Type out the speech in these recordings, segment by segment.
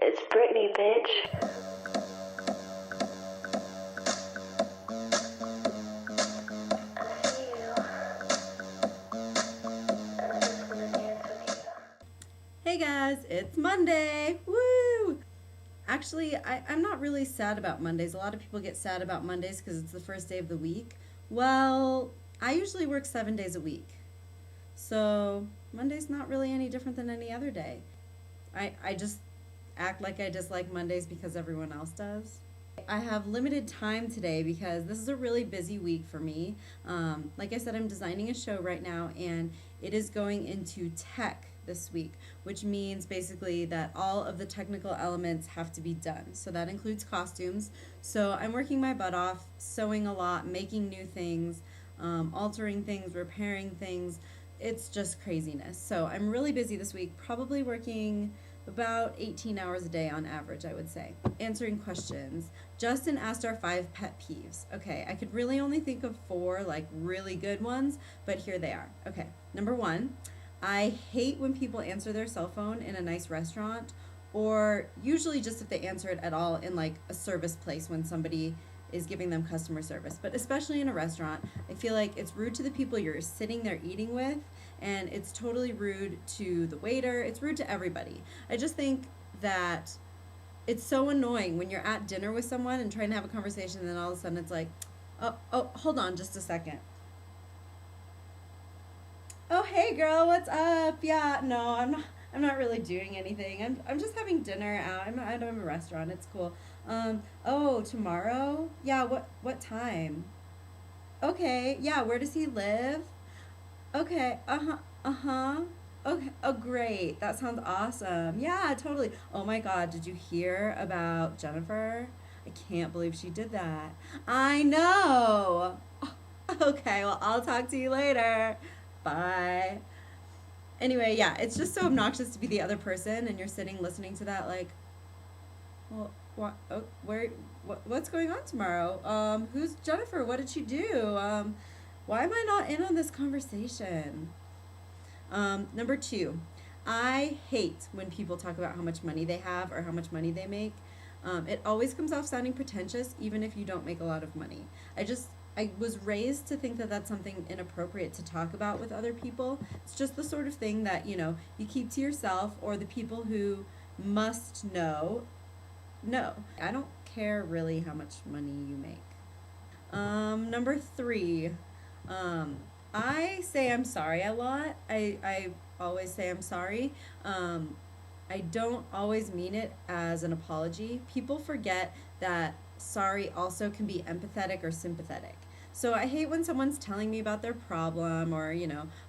It's Britney, bitch. Hey guys, it's Monday! Woo! Actually, I'm not really sad about Mondays. A lot of people get sad about Mondays because it's the first day of the week. Well, I usually work 7 days a week. So Monday's not really any different than any other day. I just act like I dislike Mondays because everyone else does. I have limited time today because this is a really busy week for me. Like I said, I'm designing a show right now and it is going into tech this week, which means basically that all of the technical elements have to be done. So that includes costumes. So I'm working my butt off, sewing a lot, making new things, altering things, repairing things. It's just craziness. So I'm really busy this week, probably working about 18 hours a day on average, I would say. Answering questions. Justin asked our 5 pet peeves. Okay, I could really only think of 4 like really good ones, but here they are. Okay, number 1, I hate when people answer their cell phone in a nice restaurant, or usually just if they answer it at all in like a service place when somebody is giving them customer service. But especially in a restaurant, I feel like it's rude to the people you're sitting there eating with, and it's totally rude to the waiter. It's rude to everybody. I just think that it's so annoying when you're at dinner with someone and trying to have a conversation, and then all of a sudden it's like, oh, hold on just a second. Oh, hey girl, what's up? Yeah, no, I'm not really doing anything. I'm just having dinner out. I'm at a restaurant. It's cool. Oh, tomorrow? Yeah, what time? Okay. Yeah, where does he live? Okay. Uh-huh. Uh-huh. Okay. Oh, great. That sounds awesome. Yeah, totally. Oh my God, did you hear about Jennifer? I can't believe she did that. I know. Okay, well, I'll talk to you later. Bye. Anyway, yeah, it's just so obnoxious to be the other person and you're sitting listening to that like, well, what what's going on tomorrow? Who's Jennifer? What did she do? Why am I not in on this conversation? Number 2, I hate when people talk about how much money they have or how much money they make. It always comes off sounding pretentious, even if you don't make a lot of money. I was raised to think that that's something inappropriate to talk about with other people. It's just the sort of thing that, you keep to yourself, or the people who must know. No, I don't care really how much money you make. Number 3, um, I say I'm sorry a lot. I always say I'm sorry. I don't always mean it as an apology. People forget that sorry also can be empathetic or sympathetic. So I hate when someone's telling me about their problem, or,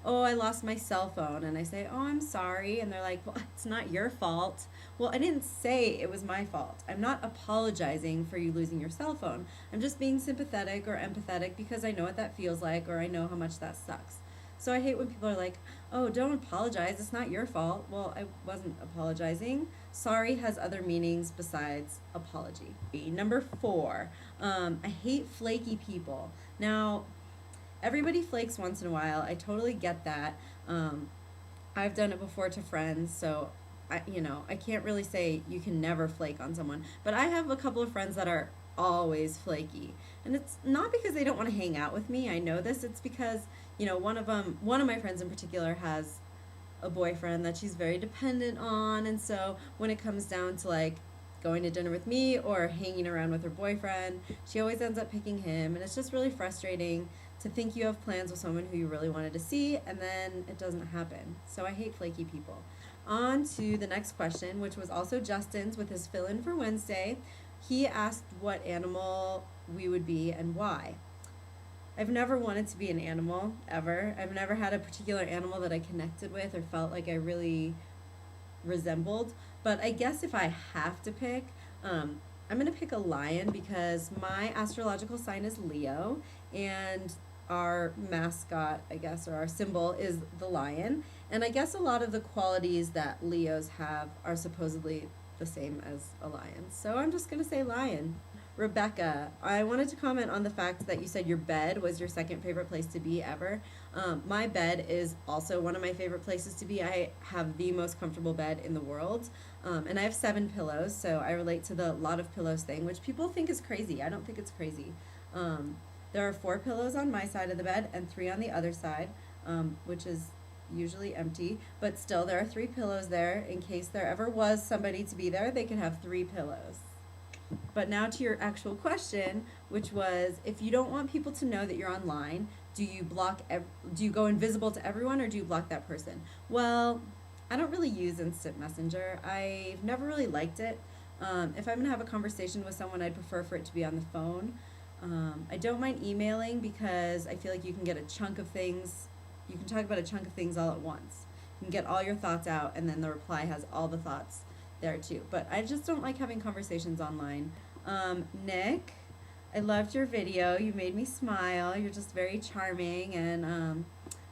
oh, I lost my cell phone, and I say, oh, I'm sorry. And they're like, well, it's not your fault. Well, I didn't say it was my fault. I'm not apologizing for you losing your cell phone. I'm just being sympathetic or empathetic because I know what that feels like, or I know how much that sucks. So I hate when people are like, oh, don't apologize. It's not your fault. Well, I wasn't apologizing. Sorry has other meanings besides apology. Number 4, I hate flaky people. Now, everybody flakes once in a while. I totally get that. I've done it before to friends, so I can't really say you can never flake on someone. But I have a couple of friends that are always flaky, and it's not because they don't want to hang out with me. I know this. It's because one of my friends in particular, has a boyfriend that she's very dependent on, and so when it comes down to like going to dinner with me or hanging around with her boyfriend, she always ends up picking him, and it's just really frustrating to think you have plans with someone who you really wanted to see and then it doesn't happen. So I hate flaky people. On to the next question, which was also Justin's with his fill in for Wednesday. He asked what animal we would be and why. I've never wanted to be an animal ever. I've never had a particular animal that I connected with or felt like I really resembled. But I guess if I have to pick, I'm going to pick a lion because my astrological sign is Leo, and our mascot, I guess, or our symbol is the lion. And I guess a lot of the qualities that Leos have are supposedly the same as a lion. So I'm just going to say lion. Rebecca, I wanted to comment on the fact that you said your bed was your second favorite place to be ever. My bed is also one of my favorite places to be. I have the most comfortable bed in the world. And I have 7 pillows, so I relate to the lot of pillows thing, which people think is crazy. I don't think it's crazy. Um, there are 4 pillows on my side of the bed and 3 on the other side, which is usually empty. But still, there are 3 pillows there. In case there ever was somebody to be there, they can have 3 pillows. But now to your actual question, which was if you don't want people to know that you're online, do you go invisible to everyone or do you block that person? Well, I don't really use instant messenger. I've never really liked it. If I'm gonna have a conversation with someone, I'd prefer for it to be on the phone. I don't mind emailing because I feel like you can get a chunk of things. You can talk about a chunk of things all at once. You can get all your thoughts out, and then the reply has all the thoughts there too. But I just don't like having conversations online. Nick, I loved your video. You made me smile. You're just very charming, and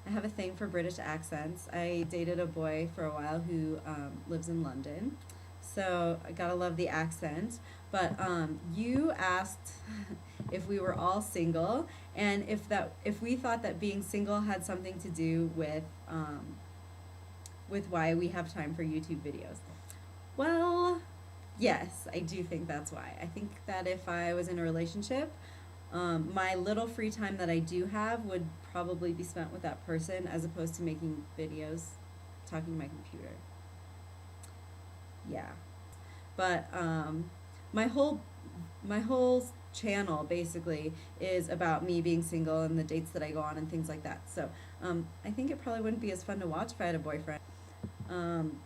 I have a thing for British accents. I dated a boy for a while who lives in London, so I gotta love the accent. But you asked if we were all single, and if we thought that being single had something to do with why we have time for YouTube videos. Well, yes, I do think that's why. I think that if I was in a relationship, my little free time that I do have would probably be spent with that person as opposed to making videos, talking to my computer. Yeah. But my whole my whole channel basically is about me being single and the dates that I go on and things like that. So I think it probably wouldn't be as fun to watch if I had a boyfriend. Um,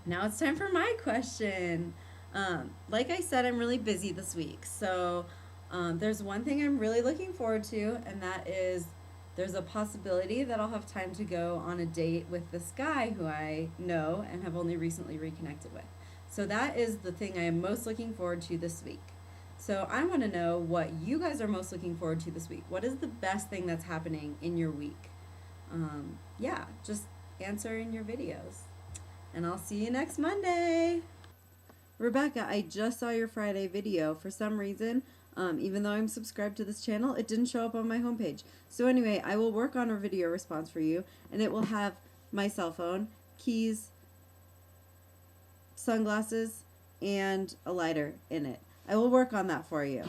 Now it's time for my question. Like I said, I'm really busy this week. So there's one thing I'm really looking forward to, and that is there's a possibility that I'll have time to go on a date with this guy who I know and have only recently reconnected with. So that is the thing I am most looking forward to this week. So I want to know what you guys are most looking forward to this week. What is the best thing that's happening in your week? Yeah, just answer in your videos. And I'll see you next Monday. Rebecca, I just saw your Friday video. For some reason, even though I'm subscribed to this channel, it didn't show up on my homepage. So anyway, I will work on a video response for you, and it will have my cell phone, keys, sunglasses, and a lighter in it. I will work on that for you.